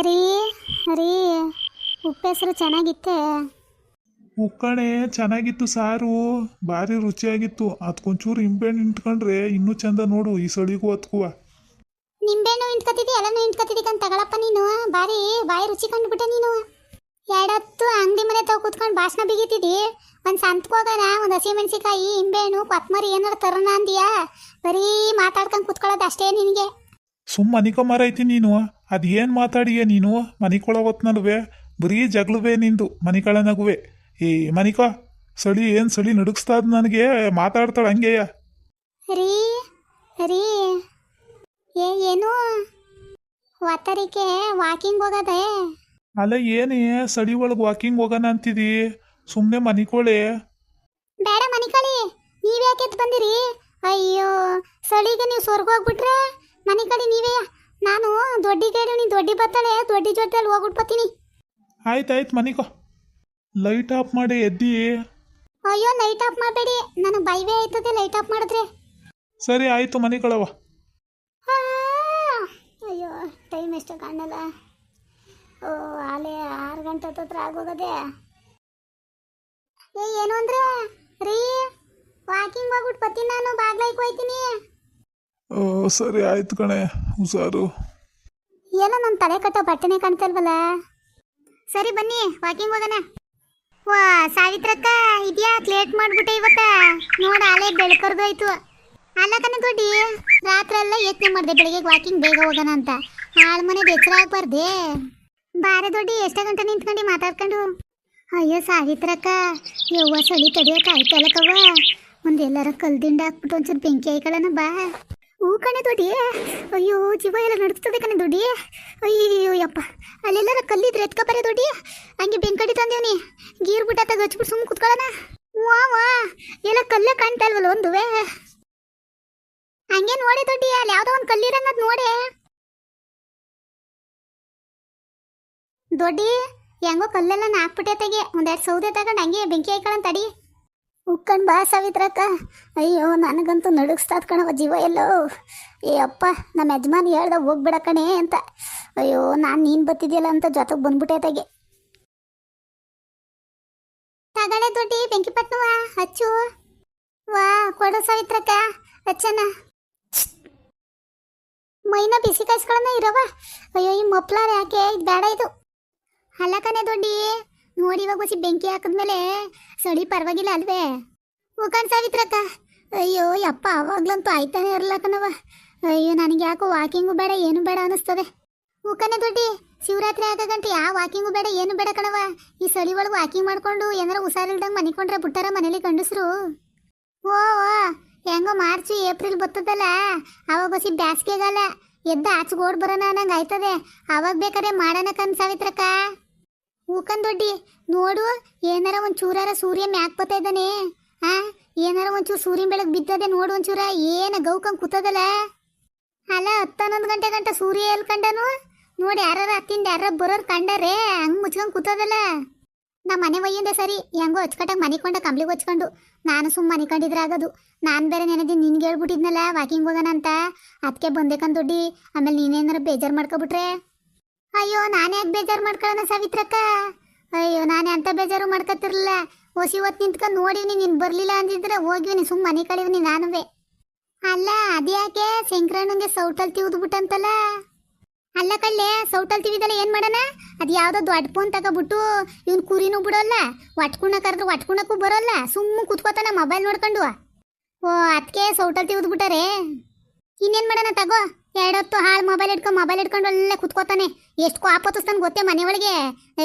ರೀ ರೀ ಉಪ್ಪೆಸರು ಚೆನ್ನಾಗಿತ್ತೆ. ಉಕ್ಕಣೆ ಚೆನ್ನಾಗಿತ್ತು ಸಾರು, ಭಾರಿ ರುಚಿಯಾಗಿತ್ತು. ಅದಕ್ಕೊಂಚೂರು ನಿಂಬೆಹಣ್ಣು ನಿಂತ್ಕೊಂಡ್ರೆ ಇನ್ನೂ ಚಂದ ನೋಡು, ಈ ಸಳಿಗೂ ಹೊತ್ಕುವ. ನಿಂಬೆಹಣ್ಣು ಇಂಟ್ಕತಿದ್ದಿ ಎಲ್ಲನೂ ಇಂಟ್ಕತಿದ್ದಿ ತಗೊಳಪ್ಪ ನೀನು. ಬಾರಿ ಬಾಯಿ ರುಚಿ ಕಂಡುಬಿಟ್ಟೆ ನೀನು. ಎರಡತ್ತು ಅಂಗಡಿ ಮನೆ ತಾವು ಕೂತ್ಕೊಂಡು ಭಾಷಣ ಬಿಗಿತಿದ್ದಿ. ಒಂದು ಸಂತಕ್ಕೆ ಹೋಗೋಣ, ಒಂದು ಹಸಿಮೆಣಸಿಕಾಯಿ ನಿಂಬೆಹಣ್ಣು ಕೊತ್ತಂಬರಿ ಏನಾರು ತರೋಣ ಅಂದಿಯಾ? ಬರೀ ಮಾತಾಡ್ಕೊಂಡು ಕೂತ್ಕೊಳ್ಳೋದು ಅಷ್ಟೇ ನಿನಗೆ. ಸುಮ್ಮ ಮನಿಕೊ ಮರೈತಿ ನೀನು. ಅದೇನು ಮಾತಾಡಿಯೇ ನೀನು ಮನಿಕೊಳ ಹೊತ್ನಲ್ವೇ? ಬರೀ ಜಗಳವೇ ನಿಂದು ಮನಿಕಳನಗುವೆ. ಏ ಮನಿಕೊ, ಸಳಿ ಏನು ಸಳಿ ನಡುಗಿಸ್ತಾದ ನನಗೆ. ಮಾತಾಡ್ತಾಳೆ ಹಂಗೆಯ. ರೀ ರೀ ಏನು ವಾತರಿಕೆ ವಾಕಿಂಗ್ ಹೋಗೋದೆ? ಅಲ್ಲ ಏನೇ ಸಳಿ ಒಳಗೆ ವಾಕಿಂಗ್ ಹೋಗೋಣ ಅಂತಿದಿ? ಸುಮ್ಮನೆ ಮನಿಕೊಳೆ. ಬೇಡ ಮನಿಕಳಿ, ನೀವ್ಯಾಕೆ ಎದ್ದು ಬಂದಿರಿ? ಅಯ್ಯೋ ಸಳಿಗೆ ನೀವು ಸ್ವರ್ಗ ಹೋಗ್ಬಿಟ್ರೆ ಮನಿಕಳಿ ನೀವೇ. ನಾನು ದೊಡ್ಡಿಗೆ ಹೇಳಿ ನೀನು ದೊಡ್ಡಿ ಬತ್ತಾಳೆ, ದೊಡ್ಡಿ ಜೊತೆಲಿ ಹೋಗ್ಬಿಟ್ಬತ್ತೀನಿ. ಆಯ್ತಾಯ್ತು ಮನಿಕೊ. ಲೈಟ್ ಆಫ್ ಮಾಡಿ ಎದ್ದಿ. ಅಯ್ಯೋ ಲೈಟ್ ಆಫ್ ಮಾಡಬೇಡಿ, ನನಗೆ ಬೈವೇ ಆಯ್ತದೆ ಲೈಟ್ ಆಫ್ ಮಾಡಿದ್ರೆ. ಸರಿ ಆಯಿತು ಮನಿಕೊಳವ. ಅಯ್ಯೋ ಟೈಮ್ ಎಷ್ಟು ಕಾಣಲ್ಲ. ಓ ಆಲೆ 6 ಗಂಟೆ ಹತ್ರ ಆಗೋಗದೆ. ಏನು ಅಂದ್ರೆ ರೀ ವಾಕಿಂಗ್ ಹೋಗ್ಬಿಟ್ಟು ಬತ್ತೀನಿ, ನಾನು ಬಾಗ್ಲೈಕ್ ಹೋಯ್ತೀನಿ. ಸರಿ ಆಯ್ತು ಕಣೆ, ಹುಷಾರು. ಏನೋ ನನ್ನ ತಲೆ ಕಟ್ಟೋ ಬಟ್ಟೆನೇ ಕಾಣ್ತಲ್ವಲ್ಲ. ಸರಿ ಬನ್ನಿ ವಾಕಿಂಗ್ ಹೋಗೋಣ. ವಾ ಸಾವಿತ್ರಕ್ಕ ಇದ್ಯಾಕೆ ಲೇಟ್ ಮಾಡ್ಬಿಟ್ಟೆ ಇವತ್ತ? ನೋಡ ಅಲ್ಲೇ ಬೆಳ್ಕರ್ದೋಯ್ತು. ಅಲ್ಲ ಕಣೆ ದೊಡ್ಡಿ, ರಾತ್ರಿ ಎಲ್ಲ ಯೋಚನೆ ಮಾಡಿದೆ ಬೆಳಿಗ್ಗೆ ವಾಕಿಂಗ್ ಬೇಗ ಹೋಗೋಣ ಅಂತ. ಹಾಳು ಮನೆದು ಎಚ್ಚರ ಆಗ್ಬಾರ್ದೆ. ಬಾರೆ ದೊಡ್ಡಿ, ಎಷ್ಟ ಗಂಟೆ ನಿಂತ್ಕೊಂಡು ಮಾತಾಡ್ಕೊಂಡು. ಅಯ್ಯೋ ಸಾವಿತ್ರಕ್ಕ, ಯವ್ವ ಸಳಿ ತಡಿಯೋಕೆ ಆಯ್ತಲ್ಲಕ್ಕವ್ವ. ಒಂದೆಲ್ಲರ ಕಲ್ದಿಂದ ಹಾಕ್ಬಿಟ್ಟು ಒಂಚೂರು ಬೆಂಕಿ ಹಾಕೊಳ್ಳೋಣ ಬಾ. ಹೂ ಕಣೆ ದೊಡ್ಡಿ. ಅಯ್ಯೋ ಜೀವ ಎಲ್ಲ ನಡುಕ್ತದೆ ಕಣೆ ದೊಡ್ಡಿ. ಅಯ್ಯೋ ಯಪ್ಪ, ಅಲ್ಲೆಲ್ಲರ ಕಲ್ಲಿದ್ರೆ ಎತ್ಕೊಬಾರೆ ದೊಡ್ಡಿ. ಹಂಗೆ ಬೆಂಕಡಿ ತಂದೇವ್ನಿ, ಗೀರ್ ಬಿಟ್ಟಾಗ ಹಚ್ಬಿಟ್ಟು ಸುಮ್ಮನೆ ಕುತ್ಕೊಳ್ಳೋಣ. ವಾ ಎಲ್ಲ ಕಲ್ಲೇ ಕಾಣ್ತಾ ಇಲ್ವಲ್ಲ ಒಂದುವೆ. ಹಂಗೆ ನೋಡೆ ದೊಡ್ಡಿ, ಅಲ್ಲಿ ಯಾವುದೋ ಒಂದು ಕಲ್ಲಿರಂಗದ್ ನೋಡೆ. ದೊಡ್ಡಿ ಹೆಂಗೋ ಕಲ್ಲೆಲ್ಲ ಹಾಕ್ಬಿಟ್ಟೆ ತೆಗೆ, ಒಂದೆರಡು ಸೌದೆ ತಗೊಂಡು ಹಂಗೆ ಬೆಂಕಿ ಹಾಕೊಳ್ಳೋಣ ತಡಿ. ಉಕ್ಕಂಡು ಬಾ ಸಾವಿತ್ರಕ್ಕ. ಅಯ್ಯೋ ನನಗಂತೂ ನಡುಗಿಸ್ತಾದ ಕಣವ ಜೀವ ಎಲ್ಲೋ. ಏ ಅಪ್ಪ, ನಮ್ಮ ಯಜಮಾನ್ ಹೇಳ್ದ ಹೋಗ್ಬಿಡ ಕಣೆ ಅಂತ. ಅಯ್ಯೋ ನಾನು ನೀನು ಬತ್ತಿದ್ಯಲ್ಲ ಅಂತ ಜೊತೆಗೆ ಬಂದ್ಬಿಟ್ಟೆ ತೆಗೆ. ತಗಳೆ ದೊಡ್ಡಿ ಬೆಂಕಿ ಪಟ್ನವ ಹಚ್ಚು. ವಾ ಕೊಡು ಸಾವಿತ್ರಕ್ಕ ಹಚ್ಚನ. ಮೈನ ಬಿಸಿ ಕಾಯಿಸ್ಕೊಳ್ಳೋಣ ಇರವ. ಅಯ್ಯೋ ಈ ಮಪ್ಲಾರ ಯಾಕೆ, ಇದು ಬೇಡ ಇದು. ಅಲ್ಲ ಕಣೆ ದೊಡ್ಡಿ, ನೋಡಿ ಇವಾಗ ಬಸಿ ಬೆಂಕಿ ಹಾಕಿದ್ಮೇಲೆ ಸಳಿ ಪರವಾಗಿಲ್ಲ ಅಲ್ವೇ? ಉಕ್ಕಣ್ ಸಾವಿತ್ರಕ್ಕ. ಅಯ್ಯೋ ಯಪ್ಪ, ಅವಾಗ್ಲಂತೂ ಆಯ್ತಾನೆ ಇರಲ್ಲ ಕಣವ. ಅಯ್ಯೋ ನನಗೆ ಯಾಕೋ ವಾಕಿಂಗು ಬೇಡ ಏನು ಬೇಡ ಅನ್ನಿಸ್ತದೆ. ಉಕ್ಕನೆ ದೊಡ್ಡಿ, ಶಿವರಾತ್ರಿ ಆಗಂಟೆ ಯಾವ ವಾಕಿಂಗು ಬೇಡ ಏನು ಬೇಡ ಕಣವ. ಈ ಸಳಿ ಒಳಗೆ ವಾಕಿಂಗ್ ಮಾಡ್ಕೊಂಡು ಏನಾರ ಹುಷಾರಿಲ್ದಂಗೆ ಮನಿಕೊಂಡ್ರೆ ಬಿಟ್ಟಾರ ಮನೇಲಿ ಗಂಡಸ್ರು. ಓ ಹೆಂಗೋ ಮಾರ್ಚ್ ಏಪ್ರಿಲ್ ಬರ್ತದಲ್ಲ, ಅವಾಗ ಬಸಿ ಬ್ಯಾಸ್ಗೆಗಾಲ ಎದ್ದ ಆಚೆಗೆ ಓಡ್ ಬರೋಣ ಅನ್ನಂಗೆ ಆಯ್ತದೆ. ಅವಾಗ ಬೇಕಾದ್ರೆ ಮಾಡೋಣ ಕಣ್ ಸಾವಿತ್ರಕ್ಕ. ಹೂಕನ್ ದೊಡ್ಡಿ ನೋಡು, ಏನಾರ ಒಂದು ಚೂರಾರ ಸೂರ್ಯ ಮ್ಯಾಕ್ ಬತ್ತಾ ಇದ್ದಾನೆ. ಏನಾರ ಒಂಚೂರು ಸೂರ್ಯನ ಬೆಳಗ್ಗೆ ಬಿದ್ದದೆ ನೋಡು ಒಂಚೂರ. ಏನ ಗೌಕಂಗೆ ಕೂತದಲ್ಲ. ಅಲ್ಲ 10-11 ಗಂಟೆ ಗಂಟ ಸೂರ್ಯ ಎಲ್ಲಿ ಕಂಡನು ನೋಡಿ. ಯಾರ ಹತ್ತಿಂದ ಯಾರ ಬರೋರು ಕಂಡರೆ ಹಂಗೆ ಮುಚ್ಕೊಂಡು ಕೂತದಲ್ಲ. ನಮ್ಮ ಮನೆ ಒಯ್ಯಿಂದೆ ಸರಿ, ಹೆಂಗೋ ಹಚ್ಕಟ್ಟಾಗ ಮನಿಕೊಂಡ ಕಂಬ್ಳಿಗೆ ಹಚ್ಕೊಂಡು ನಾನು ಸುಮ್ಮ ಮನಿಕೊಂಡಿದ್ರೆ ಆಗೋದು. ನಾನು ಬೇರೆ ನೆನದಿ ನಿನ್ಗೆ ಹೇಳ್ಬಿಟ್ಟಿದ್ನಲ್ಲ ವಾಕಿಂಗ್ ಹೋಗೋಣ ಅಂತ, ಅದಕ್ಕೆ ಬಂದೇಕಂದ್ ದೊಡ್ಡಿ. ಆಮೇಲೆ ನೀನೇನಾರ ಬೇಜಾರು ಮಾಡ್ಕೊಬಿಟ್ರೆ. ಅಯ್ಯೋ ನಾನೇ ಯಾಕೆ ಬೇಜಾರು ಮಾಡ್ಕೊಳ್ಳೋಣ ಸಾವಿತ್ರಕ್ಕ? ಅಯ್ಯೋ ನಾನೇ ಅಂತ ಬೇಜಾರು ಮಾಡ್ಕೊತಿರ್ಲಿಲ್ಲ. ಹೊಸಿ ಹೊತ್ತು ನಿಂತ್ಕೊಂಡು ನೋಡಿವ್ನಿ, ನೀನು ಬರಲಿಲ್ಲ ಅಂದಿದ್ರೆ ಹೋಗಿವ್ನಿ ಸುಮ್ಮ ಮನೆ ಕಳಿವ್ನಿ ನಾನುವೇ. ಅಲ್ಲ ಅದ್ಯಾಕೆ ಶಂಕರಣ್ಣಂಗೆ ಸೌಟಲ್ಲಿ ತಿವಿದ್ಬಿಟ್ಟಂತಲ್ಲ? ಅಲ್ಲ ಕಳ್ಳೆ, ಸೌಟಲ್ಲಿ ತಿವಿದಲ್ಲ ಏನು ಮಾಡೋಣ? ಅದು ಯಾವುದೋ ದೊಡ್ಡ ಫೋನ್ ತಗೊಬಿಟ್ಟು ಇವ್ನು ಕುರಿನೂ ಬಿಡೋಲ್ಲ, ಒಟ್ಕುಣ ಕರೆದ್ರೆ ಒಟ್ಕುಣಕ್ಕೂ ಬರೋಲ್ಲ, ಸುಮ್ಮ ಕುತ್ಕೋತಾನ ಮೊಬೈಲ್ ನೋಡ್ಕೊಂಡು. ಓ ಅದಕ್ಕೆ ಸೌಟಲ್ಲಿ ತಿವಿದ್ಬಿಟ್ಟಾರೆ. ಇನ್ನೇನು ಮಾಡೋಣ ತಗೋ, ಎರಡೊತ್ತು ಹಾಳು ಮೊಬೈಲ್ ಇಟ್ಕೊಂಡು ಒಳ್ಳೆ ಕುತ್ಕೋತಾನೆ. ಎಷ್ಟು ಕೋಪತ್ತಿಸ್ತಾನೆ ಗೊತ್ತೇ ಮನೆ ಒಳಗೆ.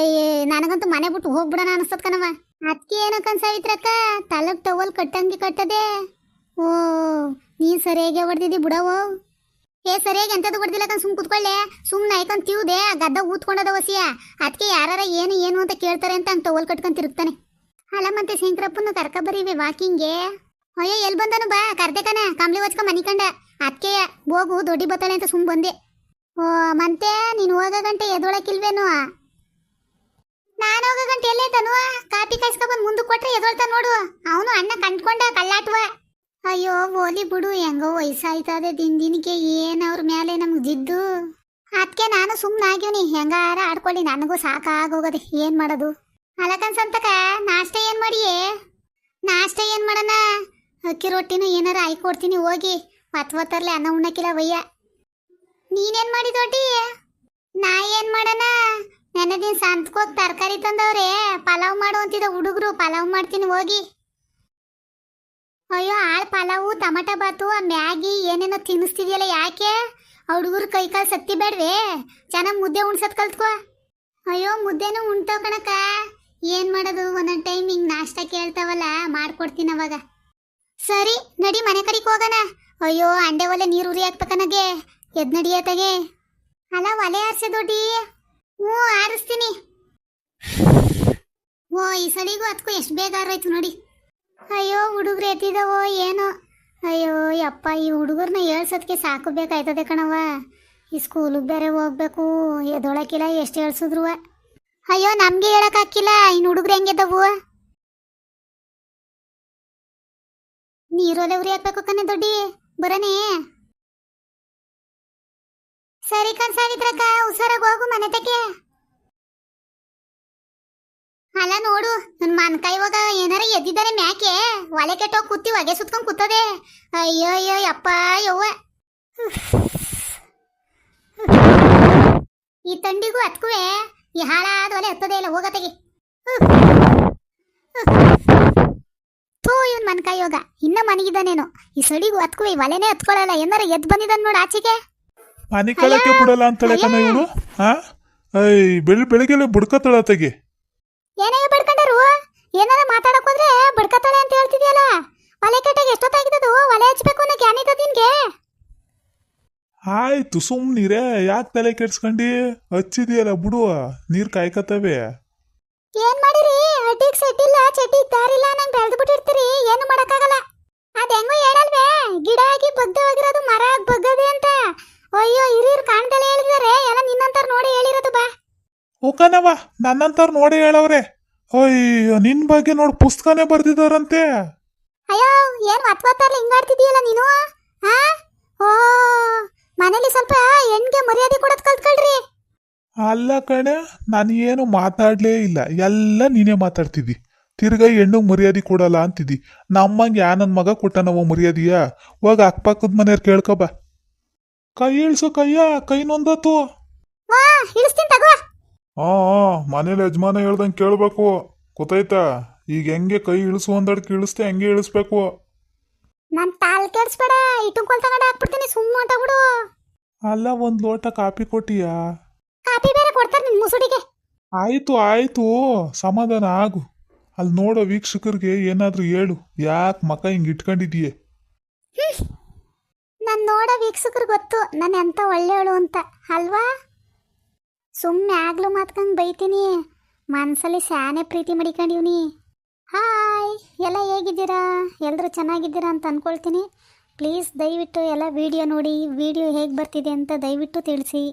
ನನಗಂತೂ ಮನೆ ಬಿಟ್ಟು ಹೋಗ್ಬಿಡೋಣ ಅನಿಸ್ತದ ಕಣವ. ಅದಕ್ಕೆ ಏನೋ ಕಣ್ ಸಾವಿತ್ರಕ್ಕ, ತಲಗ್ ಟವಲ್ ಕಟ್ಟಂಗೆ ಕಟ್ಟದೆ. ಓ ನೀನು ಸರಿಯಾಗಿ ಹೊಡೆದಿದ್ದಿ ಬಿಡವೋ. ಸರಿಯಾಗಿ ಎಂಥದ್ದು ಹೊಡೆದಿಲ್ಲ ಕಣ್, ಸುಮ್ ಕುತ್ಕೊಳ್ಳೆ. ಸುಮ್ಮನೆ ಐಕಂತ ತಿವ್ದೆ ಗದ್ದ ಊದ್ಕೊಂಡದ ವಸಿಯ. ಅದಕ್ಕೆ ಯಾರ ಏನು ಅಂತ ಕೇಳ್ತಾರೆ ಅಂತ ಹಂಗೆ ಟವಲ್ ಕಟ್ಕೊಂಡು ತಿರುಗ್ತಾನೆ. ಅಲ್ಲ ಮತ್ತೆ ಶಂಕರಪ್ಪನ ಕರ್ಕೊಬರೀವಿ ವಾಕಿಂಗ್ಗೆ. ಅಯ್ಯೋ ಎಲ್ಲಿ ಬಂದನು ಬಾ, ಕರ್ದೆ ಕಣ ಕಂಬ್ಳಿ ಹೊಚ್ಕೊ ಮನಿ ಕಂಡ. ಅದಕ್ಕೆ ಹೋಗು ದೊಡ್ಡಿ ಬತ್ತಾಳೆ ಅಂತ ಸುಮ್ಮ ಬಂದೆ. ಓ ಮತ್ತೆ ನೀನು ಹೋಗೋ ಗಂಟೆ ಎದೊಳಕಿಲ್ವೇನು? ನಾನು ಹೋಗೋ ಗಂಟೆ ಎಲ್ಲೈತನು? ಕಾಪಿ ಕಾಯಿಸ್ಕೊಬಂದು ಮುಂದಕ್ಕೆ ಕೊಟ್ರೆ ಎದೊಳ್ತಾ ನೋಡು. ಅವನು ಅಣ್ಣ ಕಂಡ್ಕೊಂಡ ಕಳ್ಳಾಟ್ವ. ಅಯ್ಯೋ ಓಲಿ ಬಿಡು, ಹೆಂಗೋ ವಯಸ್ಸಾಯ್ತದೆ ದಿನಕ್ಕೆ. ಏನು ಅವ್ರ ಮೇಲೆ ನಮ್ಗೆ ಜಿದ್ದು. ಅದಕ್ಕೆ ನಾನು ಸುಮ್ಮನೆ ಆಗ್ಯವನಿ, ಹೆಂಗಾರ ಆಡ್ಕೊಳ್ಳಿ, ನನಗೂ ಸಾಕಾಗೋಗದೆ, ಏನು ಮಾಡೋದು. ಅಲಕನ್ ಸಂತಕ ನಾಷ್ಟ ಏನು ಮಾಡಿಯೇ? ನಾಷ್ಟ ಏನು ಮಾಡೋಣ? ಅಕ್ಕಿ ರೊಟ್ಟಿನೂ ಏನಾರ ಕೊಡ್ತೀನಿ ಹೋಗಿ, ಒತ್ತರ್ಲೆ ಅನ್ನ ಉಣ್ಣಕ್ಕಿಲ್ಲ ವಯ್ಯ. ನೀನೇನು ಮಾಡಿ ದೊಡ್ಡಿ? ನಾ ಏನು ಮಾಡೋಣ? ನೆನ್ನೆ ದಿನ ಸಂತಕೋಗಿ ತರಕಾರಿ ತಂದವ್ರೆ, ಪಲಾವ್ ಮಾಡು ಅಂತಿದ್ದ ಹುಡುಗರು, ಪಲಾವ್ ಮಾಡ್ತೀನಿ ಹೋಗಿ. ಅಯ್ಯೋ ಪಲಾವು, ಟಮಾಟ ಬಾತು, ಮ್ಯಾಗಿ ಏನೇನೋ ತಿನ್ನಿಸ್ತಿದ್ಯಲ್ಲ, ಯಾಕೆ? ಹುಡುಗರು ಕೈ ಕಾಲು ಸತ್ತಿ ಬೇಡವೇ? ಚೆನ್ನಾಗಿ ಮುದ್ದೆ ಉಣ್ಸೋದು ಕಲ್ತ್ಕೋ. ಅಯ್ಯೋ ಮುದ್ದೆನೂ ಉಣ್ತಾವ ಕಣಕ್ಕ, ಏನು ಮಾಡೋದು? ಒಂದೊಂದು ಟೈಮ್ ಹಿಂಗೆ ನಾಷ್ಟ ಕೇಳ್ತಾವಲ್ಲ, ಮಾಡ್ಕೊಡ್ತೀನಿ ಅವಾಗ. ಸರಿ ನಡಿ, ಮನೆ ಕಡೆಗೆ ಹೋಗೋಣ. ಅಯ್ಯೋ ಅಂಡೆ ಒಲೆ ನೀರು ಉರಿ ಹಾಕ್ಬೇಕನಗೆ, ಎದ್ ನಡಿಯತ್ತಾಗೆ. ಅಲ್ಲ ಒಲೆ ಆರಿಸಿ ದೊಡ್ಡಿ? ಹ್ಞೂ ಆರಿಸ್ತೀನಿ. ಓ ಈ ಸಲಿಗೂ ಅದಕ್ಕೂ ಎಷ್ಟು ಬೇಗ ಆರೋಯ್ತು ನೋಡಿ. ಅಯ್ಯೋ ಹುಡುಗ್ರು ಎತ್ತಿದವೋ ಏನೋ. ಅಯ್ಯೋ ಯಪ್ಪ, ಈ ಹುಡುಗರನ್ನ ಹೇಳ್ಸೋದಕ್ಕೆ ಸಾಕು ಬೇಕಾಯ್ತದೆ ಕಣವ. ಈ ಸ್ಕೂಲಿಗೆ ಬೇರೆ ಹೋಗ್ಬೇಕು, ಎದೊಳಕಿಲ್ಲ ಎಷ್ಟು ಹೇಳ್ಸಿದ್ರು. ಅಯ್ಯೋ ನಮಗೆ ಹೇಳಕ್ಕಾಕಿಲ್ಲ, ಇನ್ನು ಹುಡುಗ್ರು ಹೆಂಗಿದ್ದವು? ನೀರೊಲೆ ಉರಿ ಹಾಕ್ಬೇಕು ಕಣೆ ದೊಡ್ಡಿ, ಬರನೇ? ಸರಿ ಕಣ್ ಸಾವಿತ್ರಕ್ಕ, ಹುಷಾರಾಗಿ ಹೋಗು ಮನೆ ತಕ್ಕೆ. ಅಲ್ಲ ನೋಡು, ನನ್ನ ಮನ್ಕಾಯಿ ಇವಾಗ ಏನಾರ ಎದ್ದಿದ್ದಾರೆ ಮ್ಯಾಕೆ, ಒಲೆ ಕೆಟ್ಟೋಗಿ ಕೂತಿ ಹೊಗೆ ಸುತ್ಕೊಂಡು ಕೂತದೆ. ಅಯ್ಯೋ ಅಯ್ಯೋ ಯಪ್ಪ ಯವ್ವ, ಈ ತಂಡಿಗೂ ಹತ್ಕುವೆ ಈ ಹಾಳಾದ ಒಲೆ ಹತ್ತದೇ ಇಲ್ಲ, ಹೋಗತೆಗೆ. ಥೂ ಇವನ್ ಮನ್ಕಾಯಿ ಯೋಗ, ಇನ್ನ ಮನಗಿದ್ದಾನೇನು? ಈ ಸಡಿಗೂ ಹತ್ಕುವೆ ಈ ಒಲೆನೇ ಹತ್ಕೊಳ್ಳಲ್ಲ, ಏನಾರ ಎದ್ದು ಬಂದಿದ್ದಾನೆ ನೋಡು ಆಚೆಗೆ. ಮನೆ ಕಳಕ್ಕೆ ಬಿಡಲ್ಲ ಅಂತಾಳೆ ಕಣ ಇವಳು. ಬೆಳಿಗ್ಗೆಲ್ಲ ಬುಡ್ಕತ್ತಳತೆಗೆ. ಏನೇ ಬಡ್ಕೊಂಡರು? ಏನಾರ ಮಾತಾಡಕ್ ಹೋದ್ರೆ ಬಡ್ಕತ್ತಾಳೆ ಅಂತ ಹೇಳ್ತಿದ್ಯಲ್ಲ, ಒಲೆ ಕೆಟ್ಟಾಗ ಎಷ್ಟೊತ್ತಾಗಿದ್ದು? ಒಲೆ ಹಚ್ಬೇಕು ಅನ್ನೋಕೆ ಏನಿದೆ ನಿನ್ಗೆ? ಆಯ್ತು ಸುಮ್ನಿರೇ, ಯಾಕೆ ತಲೆ ಕೆಡ್ಸ್ಕೊಂಡಿ? ಹಚ್ಚಿದೆಯಲ್ಲ ಬಿಡುವ, ನೀರು ಕಾಯ್ಕತ್ತವೆ. ಏನ್ ಮಾಡಿರಿ? ಅಡ್ಡಿಗೆ ಸೆಟ್ಟಿಲ್ಲ, ಚಡ್ಡಿಗೆ ದಾರಿಲ್ಲ, ನಂಗೆ ಬೆಳೆದು ಬಿಟ್ಟಿರ್ತೀರಿ, ಏನು ಮಾಡಕ್ಕಾಗಲ್ಲ. ಅದ್ ಹೆಂಗೋ ಹೇಳಲ್ವೇ, ಗಿಡ ಆಗಿ ಬಗ್ದೆ ಹೋಗಿರೋದು ಮರ ಆಗಿ ಬಗ್ಗದೆ ಅಂತ. ಅಯ್ಯೋ ಹಿರಿಯರು ಕಾಣ್ದಲೇ ಹೇಳಿದಾರೆ, ಎಲ್ಲ ನಿನ್ನಂತಾರ ನೋಡಿ ಹೇಳಿರೋದು. ಬಾ ಓಕನವ, ನನ್ನಂತಾರು ನೋಡಿ ಹೇಳವ್ರೆ. ಅಯ್ಯೋ ನಿನ್ ಬಗ್ಗೆ ನೋಡಿ ಪುಸ್ತಕನೇ ಬರ್ದಿದಾರಂತೆ. ಅಯ್ಯೋ ಏನ್ ಒತ್ವತ್ತಾರ್ಲಿ ಹಿಂಗಾಡ್ತಿದೀಯಲ್ಲ ನೀನು? ಹಾ ಓ, ಮನೇಲಿ ಸ್ವಲ್ಪ ಹೆಣ್ಗೆ ಮರ್ಯಾದೆ ಕೊಡೋದ್ ಕಲ್ತ್ಕೊಳ್ರಿ. ಅಲ್ಲ ಕಣೆ, ನಾನು ಏನು ಮಾತಾಡ್ಲೇ ಇಲ್ಲ, ಎಲ್ಲ ನೀನೇ ಮಾತಾಡ್ತಿದ್ದಿ. ತಿರ್ಗಾ ಹೆಣ್ಣಿಗೆ ಮರ್ಯಾದೆ ಕೊಡಲ್ಲ ಅಂತಿದ್ದಿ. ನಮ್ಮಂಗೆ ಯಾ ನನ್ನ ಮಗ ಕೊಟ್ಟನವ ಮರ್ಯಾದೆಯ? ಹೋಗ ಅಕ್ಕಪಕ್ಕದ ಮನೆಯವ್ರು ಕೇಳ್ಕೊಬ. ಕೈ ಇಳ್ಸು, ಕೈ ನೊಂದತ್ತು. ವಾ ಇಳಿಸ್ತೀನಿ ತಗೋ. ಮನೇಲಿ ಯಜಮಾನ ಹೇಳ್ದಂಗೆ ಕೇಳ್ಬೇಕು, ಗೊತ್ತಾಯ್ತಾ? ಈಗ ಹೆಂಗೆ ಕೈ ಇಳಿಸು ಅಂದಡ್ಕೆ ಇಳಿಸ್ತೆ, ಹೆಂಗೆ ಇಳಿಸ್ಬೇಕು. ನನ್ ತಾಲ್ ಕೆಡ್ಸ್ಬೇಡ, ಇಟ್ಟುಕೊಲ್ ತಗೊಂಡು ಹಾಕ್ಬಿಡ್ತೀನಿ, ಸುಮ್ಮನೆ ಹೊಂಟೋಗ್ಬಿಡು. ಅಲ್ಲ, ಒಂದ್ ಲೋಟ ಕಾಪಿ ಕೊಟ್ಟಿಯಾ? ಕಾಪಿ ಬೇರೆ ಕೊಡ್ತಾರೆ ನಿನ್ ಮುಸುಡಿಗೆ. ಆಯ್ತು ಸಮಾಧಾನ ಆಗು. ಅಲ್ಲಿ ನೋಡೋ ವೀಕ್ಷಕರಿಗೆ ಏನಾದ್ರೂ ಹೇಳು, ಯಾಕೆ ಮಕ ಹಿಂಗೆ ಇಟ್ಕೊಂಡಿದೀಯ? ನಾನು ನೋಡೋ ವೀಕ್ಷಕರು ಗೊತ್ತು ನಾನು ಎಂತ ಒಳ್ಳೆಯವಳು ಅಂತ ಅಲ್ವಾ? ಸುಮ್ಮನೆ ಆಗ್ಲೂ ಮಾತ್ಕಂಗೆ ಬೈತೀನಿ, ಮನಸ್ಸಲ್ಲಿ ಸ್ಯಾನೆ ಪ್ರೀತಿ ಮಡಿಕೊಂಡಿವ್ನಿ. ಹಾಯ್, ಎಲ್ಲ ಹೇಗಿದ್ದೀರಾ? ಎಲ್ಲರೂ ಚೆನ್ನಾಗಿದ್ದೀರಾ ಅಂತ ಅಂದ್ಕೊಳ್ತೀನಿ. ಪ್ಲೀಸ್ ದಯವಿಟ್ಟು ಎಲ್ಲ ವಿಡಿಯೋ ನೋಡಿ, ವಿಡಿಯೋ ಹೇಗೆ ಬರ್ತಿದೆ ಅಂತ ದಯವಿಟ್ಟು ತಿಳಿಸಿ.